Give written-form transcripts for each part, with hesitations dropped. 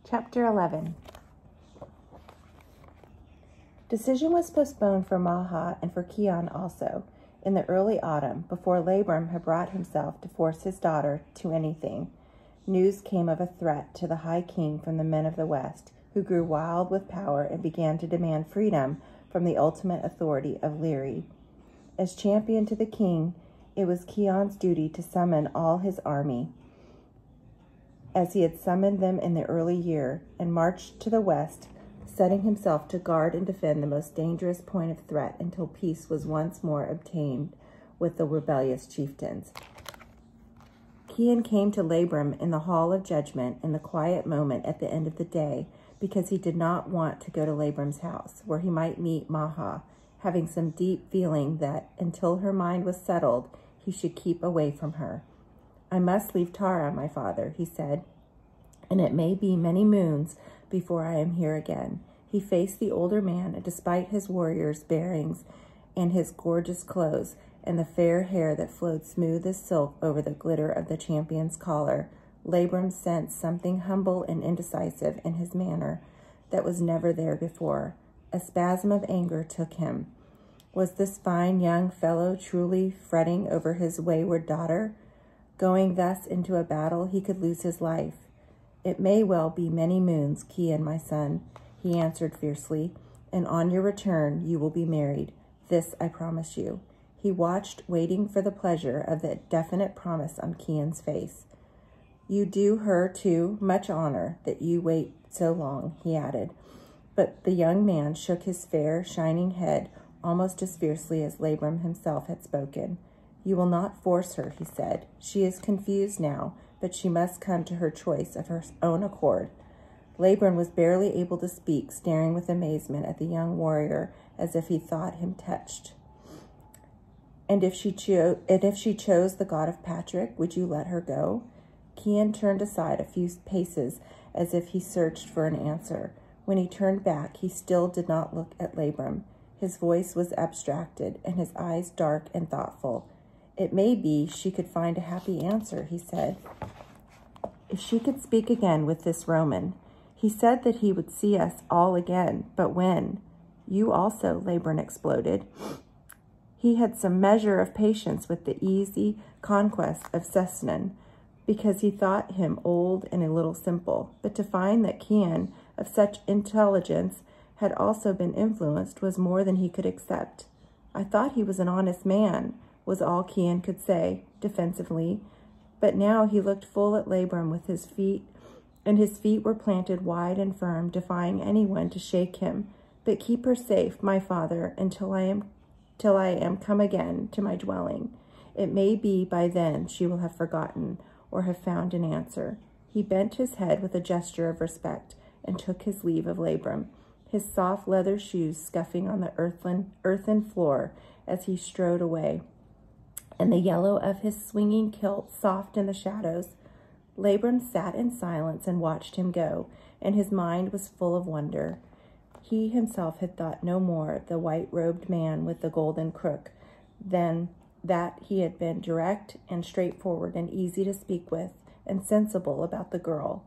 Chapter 11. Decision was postponed for Maha and for Kian also, in the early autumn, before Labram had brought himself to force his daughter to anything. News came of a threat to the High King from the men of the West, who grew wild with power and began to demand freedom from the ultimate authority of Laoghaire. As champion to the king, it was Kian's duty to summon all his army, as he had summoned them in the early year, and marched to the west, setting himself to guard and defend the most dangerous point of threat until peace was once more obtained with the rebellious chieftains. Kian came to Labram in the hall of judgment in the quiet moment at the end of the day, because he did not want to go to Labram's house, where he might meet Maha, having some deep feeling that, until her mind was settled, he should keep away from her. "I must leave Tara, my father," he said, "and it may be many moons before I am here again." He faced the older man, and despite his warrior's bearings and his gorgeous clothes and the fair hair that flowed smooth as silk over the glitter of the champion's collar, Labram sensed something humble and indecisive in his manner that was never there before. A spasm of anger took him. Was this fine young fellow truly fretting over his wayward daughter? Going thus into a battle, he could lose his life. "It may well be many moons, Kian, my son," he answered fiercely, "and on your return you will be married. This I promise you." He watched, waiting for the pleasure of the definite promise on Kian's face. "You do her, too, much honor that you wait so long," he added. But the young man shook his fair, shining head almost as fiercely as Labram himself had spoken. "You will not force her," he said. "She is confused now, but she must come to her choice of her own accord." Labram was barely able to speak, staring with amazement at the young warrior as if he thought him touched. And if she chose the God of Patrick, would you let her go?" Kian turned aside a few paces as if he searched for an answer. When he turned back, he still did not look at Labram. His voice was abstracted and his eyes dark and thoughtful. "It may be she could find a happy answer," he said, "if she could speak again with this Roman. He said that he would see us all again, but when?" "You also," Labram exploded. He had some measure of patience with the easy conquest of Sesnan, because he thought him old and a little simple. But to find that Kian, of such intelligence, had also been influenced was more than he could accept. "I thought he was an honest man," was all Kian could say, defensively. But now he looked full at Labram with his feet, and his feet were planted wide and firm, defying anyone to shake him. "But keep her safe, my father, until I am come again to my dwelling. It may be by then she will have forgotten or have found an answer." He bent his head with a gesture of respect and took his leave of Labram, his soft leather shoes scuffing on the earthen floor as he strode away, and the yellow of his swinging kilt soft in the shadows. Labram sat in silence and watched him go, and his mind was full of wonder. He himself had thought no more of the white-robed man with the golden crook than that he had been direct and straightforward and easy to speak with and sensible about the girl.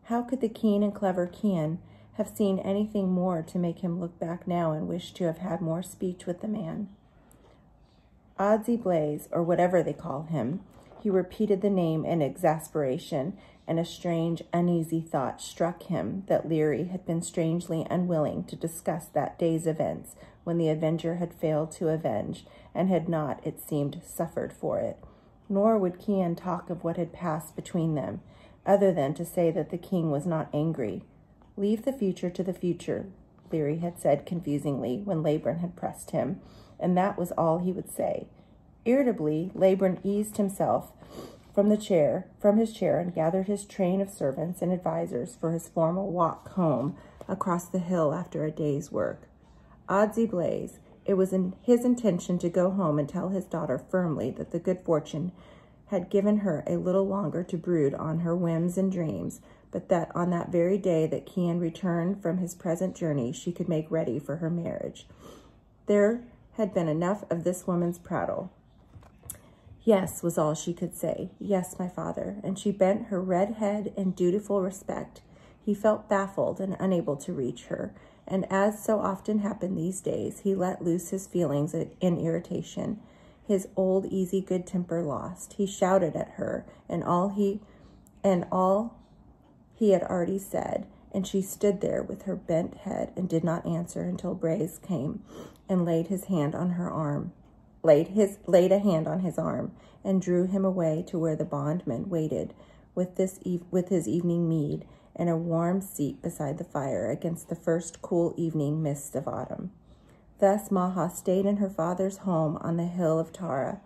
How could the keen and clever Kian have seen anything more to make him look back now and wish to have had more speech with the man? Oddsy Blaze, or whatever they call him, he repeated the name in exasperation, and a strange, uneasy thought struck him that Laoghaire had been strangely unwilling to discuss that day's events when the avenger had failed to avenge, and had not, it seemed, suffered for it. Nor would Kian talk of what had passed between them, other than to say that the king was not angry. "Leave the future to the future," Laoghaire had said confusingly when Labram had pressed him, and that was all he would say. Irritably, Labram eased himself from his chair, and gathered his train of servants and advisers for his formal walk home across the hill after a day's work. Oddsy Blaze, it was his intention to go home and tell his daughter firmly that the good fortune had given her a little longer to brood on her whims and dreams, but that on that very day that Kian returned from his present journey, she could make ready for her marriage. There had been enough of this woman's prattle. "Yes," was all she could say. "Yes, my father," and she bent her red head in dutiful respect. He felt baffled and unable to reach her, and as so often happened these days, he let loose his feelings in irritation. His old easy good temper lost, he shouted at her and all he had already said, and she stood there with her bent head and did not answer until Braise came and laid a hand on his arm and drew him away to where the bondman waited with his evening mead and a warm seat beside the fire against the first cool evening mist of autumn. Thus Maha stayed in her father's home on the hill of Tara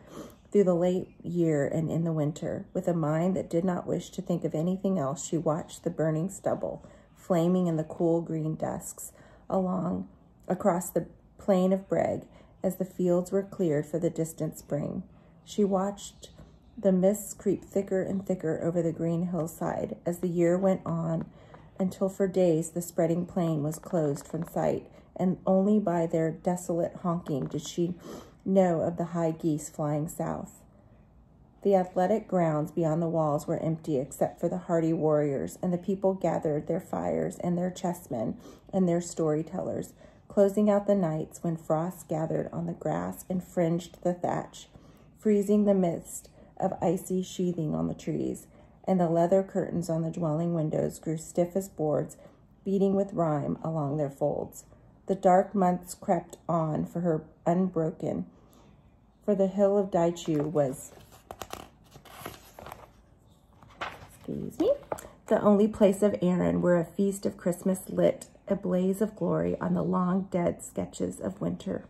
through the late year and in the winter. With a mind that did not wish to think of anything else, she watched the burning stubble, flaming in the cool green dusks, across the plain of Breg, as the fields were cleared for the distant spring. She watched the mists creep thicker and thicker over the green hillside as the year went on, until for days the spreading plain was closed from sight, and only by their desolate honking did she know of the high geese flying south. The athletic grounds beyond the walls were empty except for the hardy warriors, and the people gathered their fires and their chessmen and their storytellers, closing out the nights when frost gathered on the grass and fringed the thatch, freezing the mist of icy sheathing on the trees, and the leather curtains on the dwelling windows grew stiff as boards, beating with rime along their folds. The dark months crept on for her unbroken, for the hill of Daichu was, the only place of Erin where a feast of Christmas lit a blaze of glory on the long dead sketches of winter.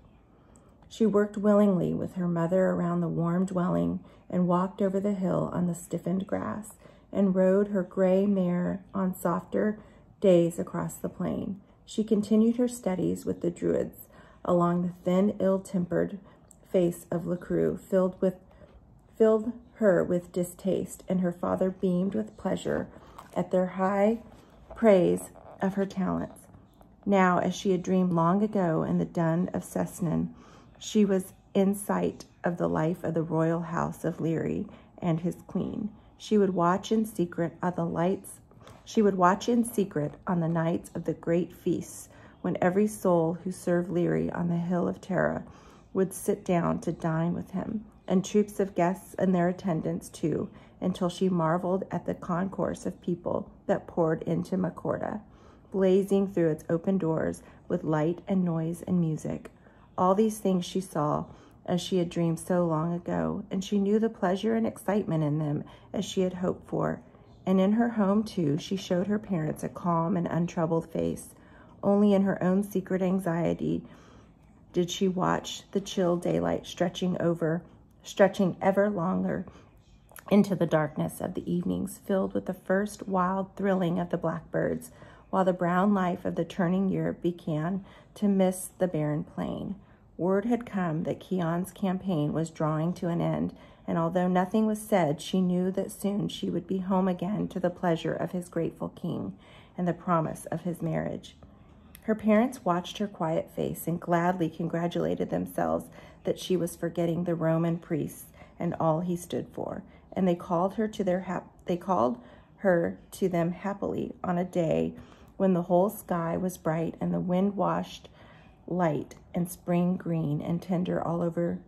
She worked willingly with her mother around the warm dwelling and walked over the hill on the stiffened grass and rode her gray mare on softer days across the plain. She continued her studies with the Druids along the thin, ill-tempered face of Lacru, filled her with distaste, and her father beamed with pleasure at their high praise of her talents. Now, as she had dreamed long ago in the dun of Cessnan, she was in sight of the life of the royal house of Leary and his queen. She would watch in secret on the nights of the great feasts, when every soul who served Leary on the hill of Tara would sit down to dine with him, and troops of guests and their attendants too, until she marveled at the concourse of people that poured into Macorda, blazing through its open doors with light and noise and music. All these things she saw as she had dreamed so long ago, and she knew the pleasure and excitement in them as she had hoped for. And in her home, too, she showed her parents a calm and untroubled face. Only in her own secret anxiety did she watch the chill daylight stretching ever longer into the darkness of the evenings, filled with the first wild thrilling of the blackbirds, while the brown life of the turning year began to mist the barren plain. Word had come that Kion's campaign was drawing to an end, and although nothing was said, she knew that soon she would be home again to the pleasure of his grateful king and the promise of his marriage. Her parents watched her quiet face and gladly congratulated themselves that she was forgetting the Roman priests and all he stood for, and they called her to them happily on a day when the whole sky was bright and the wind washed light and spring green and tender over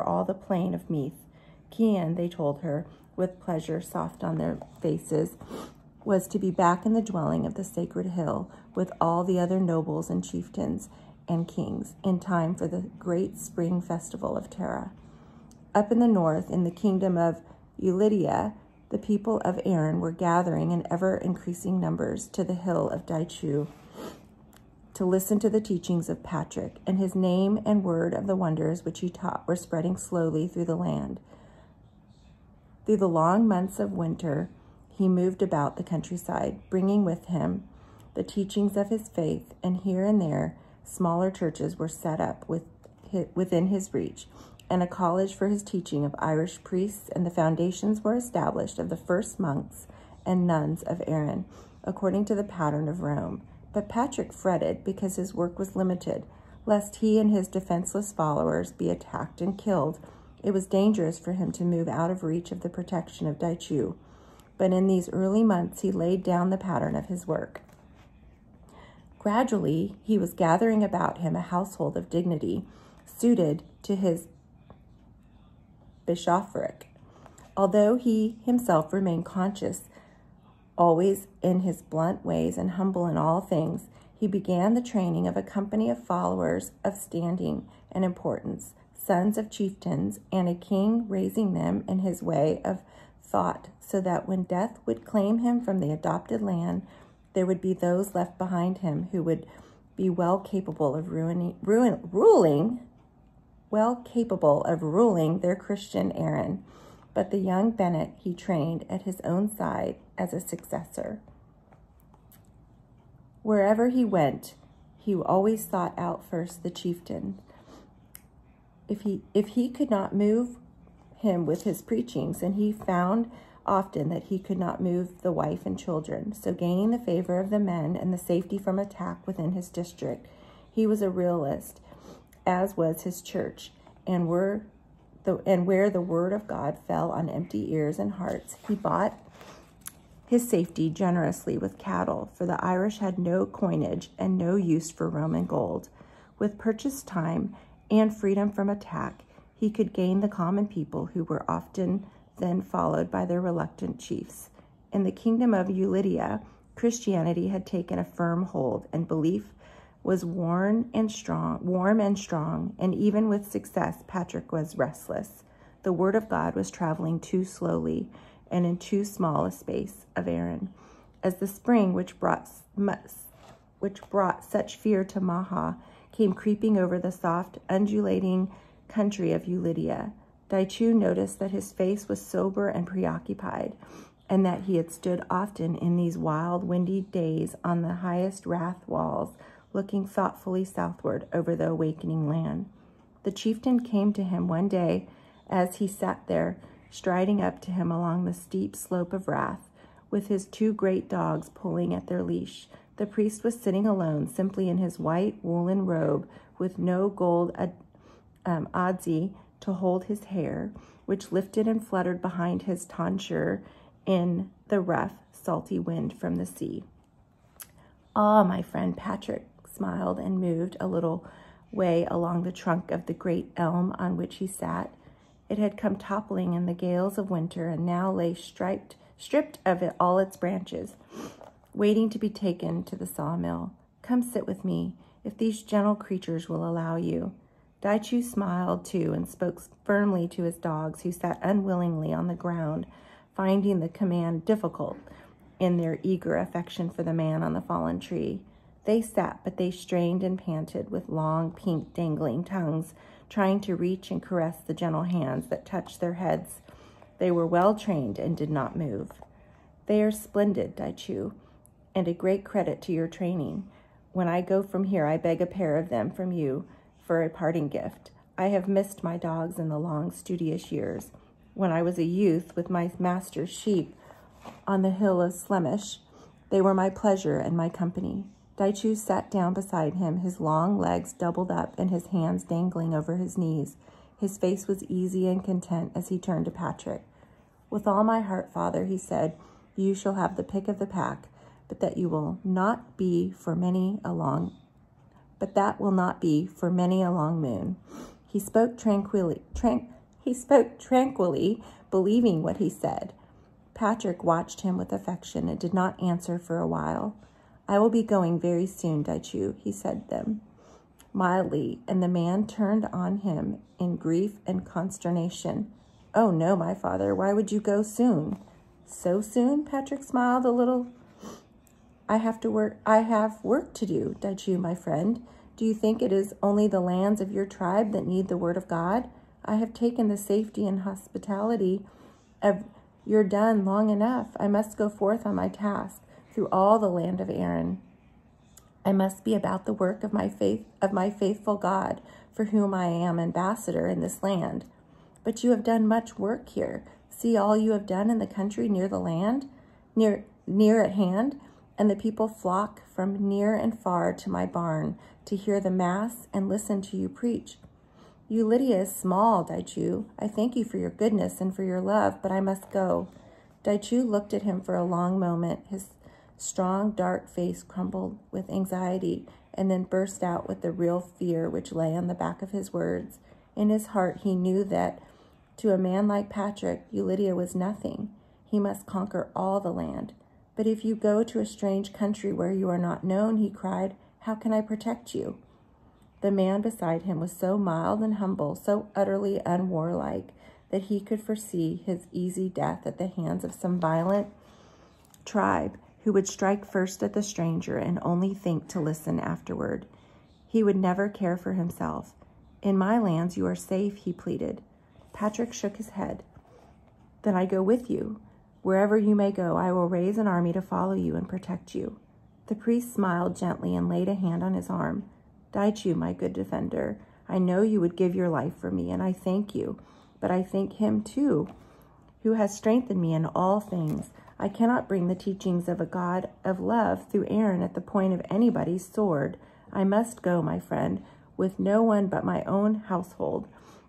all the plain of Meath. Kian, they told her, with pleasure soft on their faces, was to be back in the dwelling of the sacred hill with all the other nobles and chieftains and kings in time for the great spring festival of Tara. Up in the north, in the kingdom of Ulidia, the people of Erin were gathering in ever-increasing numbers to the hill of Daichu to listen to the teachings of Patrick, and his name and word of the wonders which he taught were spreading slowly through the land. Through the long months of winter, he moved about the countryside, bringing with him the teachings of his faith, and here and there smaller churches were set up within his reach, and a college for his teaching of Irish priests, and the foundations were established of the first monks and nuns of Erin, according to the pattern of Rome. But Patrick fretted because his work was limited, lest he and his defenseless followers be attacked and killed. It was dangerous for him to move out of reach of the protection of Daichu. but in these early months he laid down the pattern of his work. Gradually, he was gathering about him a household of dignity suited to his bishopric. Although he himself remained conscious, always in his blunt ways and humble in all things, he began the training of a company of followers of standing and importance, sons of chieftains, and a king raising them in his way of thought, so that when death would claim him from the adopted land, there would be those left behind him who would be well capable of ruling their Christian Aaron. But the young Bennett he trained at his own side as a successor. Wherever he went, he always sought out first the chieftain. If he could not move him with his preachings, and he found often that he could not move the wife and children, so gaining the favor of the men and the safety from attack within his district, he was a realist, as was his church, and where the word of God fell on empty ears and hearts, he bought his safety generously with cattle, for the Irish had no coinage and no use for Roman gold. With purchased time and freedom from attack, he could gain the common people who were often then followed by their reluctant chiefs. In the kingdom of Ulidia, Christianity had taken a firm hold, and belief was warm and strong, and even with success, Patrick was restless. The word of God was traveling too slowly and in too small a space of Erin. As the spring, which brought such fear to Maha, came creeping over the soft, undulating country of Ulidia, Daichu noticed that his face was sober and preoccupied, and that he had stood often in these wild, windy days on the highest rath walls, looking thoughtfully southward over the awakening land. The chieftain came to him one day as he sat there, striding up to him along the steep slope of Rath, with his two great dogs pulling at their leash. The priest was sitting alone, simply in his white woolen robe, with no gold adze to hold his hair, which lifted and fluttered behind his tonsure in the rough, salty wind from the sea. "Ah, my friend," Patrick smiled and moved a little way along the trunk of the great elm on which he sat. It had come toppling in the gales of winter and now lay stripped of all its branches, waiting to be taken to the sawmill. "Come sit with me, if these gentle creatures will allow you." Daichu smiled too and spoke firmly to his dogs, who sat unwillingly on the ground, finding the command difficult in their eager affection for the man on the fallen tree. They sat, but they strained and panted, with long, pink, dangling tongues, trying to reach and caress the gentle hands that touched their heads. They were well trained and did not move. "They are splendid, Daichu, and a great credit to your training. When I go from here, I beg a pair of them from you for a parting gift. I have missed my dogs in the long, studious years. When I was a youth with my master's sheep on the hill of Slemish, they were my pleasure and my company." Daichu sat down beside him, his long legs doubled up and his hands dangling over his knees. His face was easy and content as he turned to Patrick. "With all my heart, Father," he said, "you shall have the pick of the pack, but that will not be for many a long moon." He spoke tranquilly, believing what he said. Patrick watched him with affection and did not answer for a while. "I will be going very soon, Daichu," he said then, mildly, and the man turned on him in grief and consternation. "Oh, no, my father, why would you go soon?" "So soon?" Patrick smiled a little. I have work to do, Daichu, my friend. Do you think it is only the lands of your tribe that need the word of God? I have taken the safety and hospitality of your dun long enough. I must go forth on my task through all the land of Erin. I must be about the work of my faithful God, for whom I am ambassador in this land. But you have done much work here. See all you have done in the country near the land, near at hand, and the people flock from near and far to my barn to hear the mass and listen to you preach. Ulidia is small, Daichu. I thank you for your goodness and for your love, but I must go. Daichu looked at him for a long moment. His strong, dark face crumbled with anxiety and then burst out with the real fear which lay on the back of his words. In his heart, he knew that to a man like Patrick, Ulidia was nothing. He must conquer all the land. But if you go to a strange country where you are not known, he cried, how can I protect you? The man beside him was so mild and humble, so utterly unwarlike, that he could foresee his easy death at the hands of some violent tribe who would strike first at the stranger and only think to listen afterward. He would never care for himself. In my lands you are safe, he pleaded. Patrick shook his head. Then I go with you. Wherever you may go, I will raise an army to follow you and protect you. The priest smiled gently and laid a hand on his arm. Daichu, my good defender, I know you would give your life for me, and I thank you. But I thank him, too, who has strengthened me in all things. I cannot bring the teachings of a God of love through Aaron at the point of anybody's sword. I must go, my friend, with no one but my own household,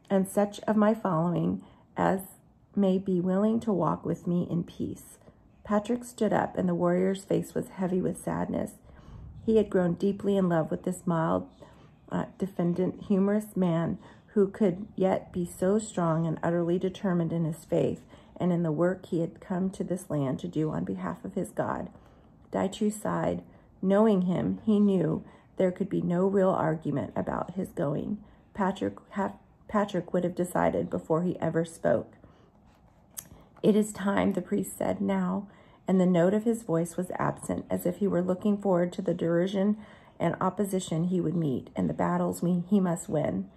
and such of my following as may be willing to walk with me in peace. Patrick stood up, and the warrior's face was heavy with sadness. He had grown deeply in love with this mild, defendant, humorous man who could yet be so strong and utterly determined in his faith and in the work he had come to this land to do on behalf of his God. Daichu sighed. Knowing him, he knew there could be no real argument about his going. Patrick would have decided before he ever spoke. It is time, the priest said, now, and the note of his voice was absent, as if he were looking forward to the derision and opposition he would meet and the battles he must win.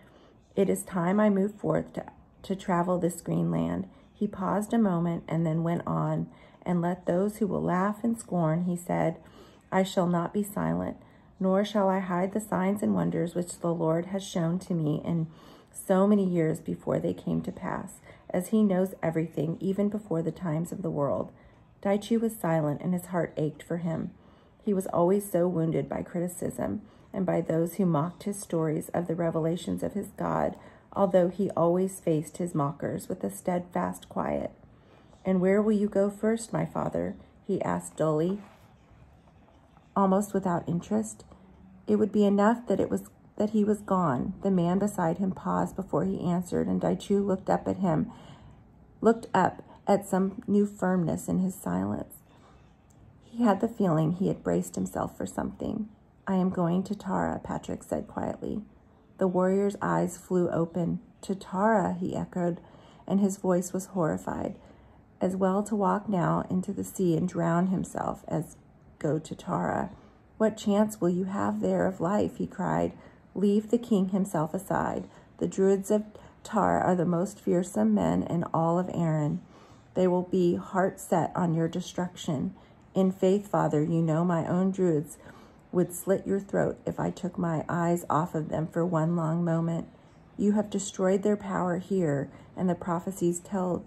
It is time I move forth to travel this green land. He paused a moment and then went on, and let those who will laugh and scorn, he said, I shall not be silent, nor shall I hide the signs and wonders which the Lord has shown to me in so many years before they came to pass, as he knows everything, even before the times of the world. Daichu was silent, and his heart ached for him. He was always so wounded by criticism and by those who mocked his stories of the revelations of his God, although he always faced his mockers with a steadfast quiet. And where will you go first, my father? He asked dully, almost without interest. It would be enough that he was gone. The man beside him paused before he answered, and Daichu looked up at some new firmness in his silence. He had the feeling he had braced himself for something. I am going to Tara, Patrick said quietly. The warrior's eyes flew open. To Tara, he echoed, and his voice was horrified. As well to walk now into the sea and drown himself as go to Tara. What chance will you have there of life? He cried. Leave the king himself aside. The druids of Tara are the most fearsome men in all of Aaron. They will be heart set on your destruction. In faith, father, you know my own druids would slit your throat if I took my eyes off of them for one long moment. You have destroyed their power here, and the prophecies tell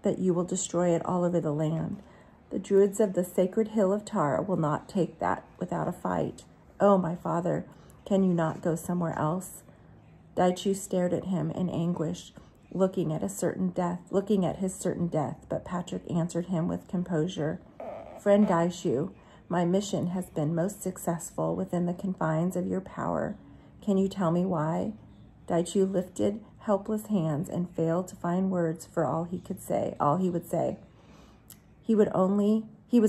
that you will destroy it all over the land. The druids of the sacred hill of Tara will not take that without a fight. Oh, my father, can you not go somewhere else? Daichu stared at him in anguish, looking at his certain death, but Patrick answered him with composure. Friend Daichu, my mission has been most successful within the confines of your power. Can you tell me why? Daichu lifted helpless hands and failed to find words for all he would say. He was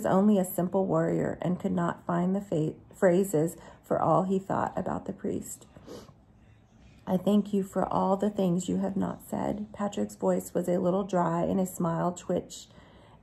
only a simple warrior and could not find the phrases for all he thought about the priest. I thank you for all the things you have not said. Patrick's voice was a little dry and a smile twitched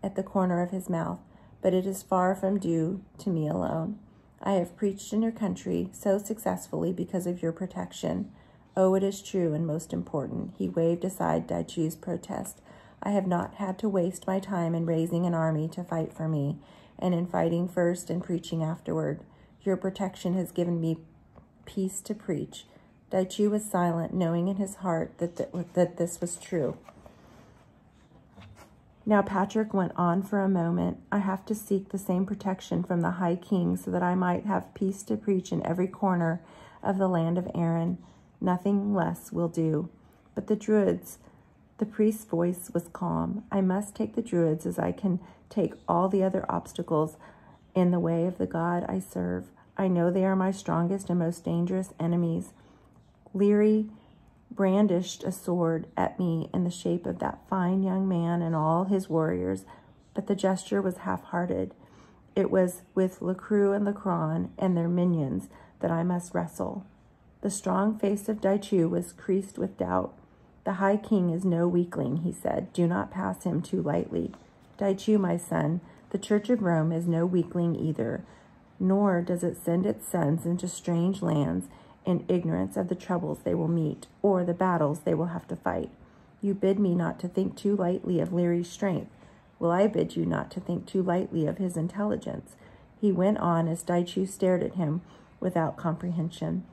at the corner of his mouth, but it is far from due to me alone. I have preached in your country so successfully because of your protection. Oh, it is true and most important. He waved aside Daichu's protest. I have not had to waste my time in raising an army to fight for me, and in fighting first and preaching afterward. Your protection has given me peace to preach. Daichu was silent, knowing in his heart that this was true. Now Patrick went on for a moment. I have to seek the same protection from the High King so that I might have peace to preach in every corner of the land of Aaron. Nothing less will do. But the druids, The priest's voice was calm. I must take the Druids as I can take all the other obstacles in the way of the God I serve. I know they are my strongest and most dangerous enemies. Leary brandished a sword at me in the shape of that fine young man and all his warriors, but the gesture was half-hearted. It was with Lacroix and Lacron and their minions that I must wrestle. The strong face of Daichu was creased with doubt. The High King is no weakling, he said. Do not pass him too lightly. Daichu, my son, the Church of Rome is no weakling either, nor does it send its sons into strange lands in ignorance of the troubles they will meet or the battles they will have to fight. You bid me not to think too lightly of Leary's strength. Well, I bid you not to think too lightly of his intelligence. He went on as Daichu stared at him without comprehension.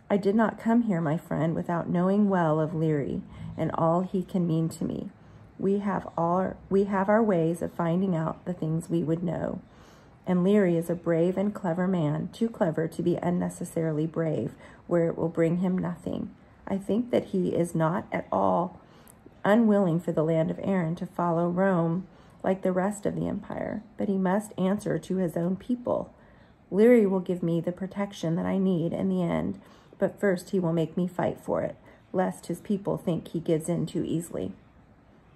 I did not come here, my friend, without knowing well of Leary and all he can mean to me. We have our ways of finding out the things we would know. And Leary is a brave and clever man, too clever to be unnecessarily brave, where it will bring him nothing. I think that he is not at all unwilling for the land of Erin to follow Rome like the rest of the empire, but he must answer to his own people. Leary will give me the protection that I need in the end, but first he will make me fight for it, lest his people think he gives in too easily.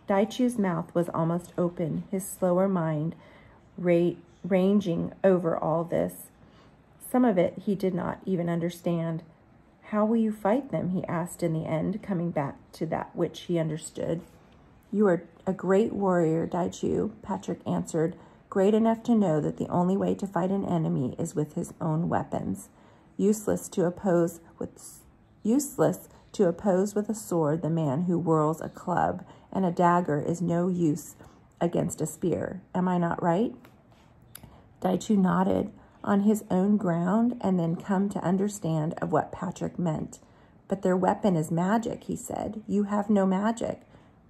Daichu's mouth was almost open, his slower mind ranging over all this. Some of it he did not even understand. How will you fight them? He asked in the end, coming back to that which he understood. You are a great warrior, Daichu, Patrick answered, great enough to know that the only way to fight an enemy is with his own weapons. Useless to oppose with a sword the man who whirls a club, and a dagger is no use against a spear. Am I not right? Daichu nodded, on his own ground, and then come to understand of what Patrick meant. But their weapon is magic, he said. You have no magic.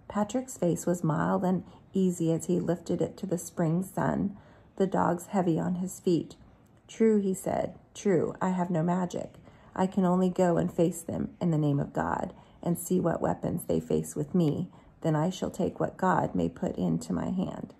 Patrick's face was mild and easy as he lifted it to the spring sun, the dogs heavy on his feet. True, he said, true, I have no magic. I can only go and face them in the name of God, and see what weapons they face with me. Then I shall take what God may put into my hand.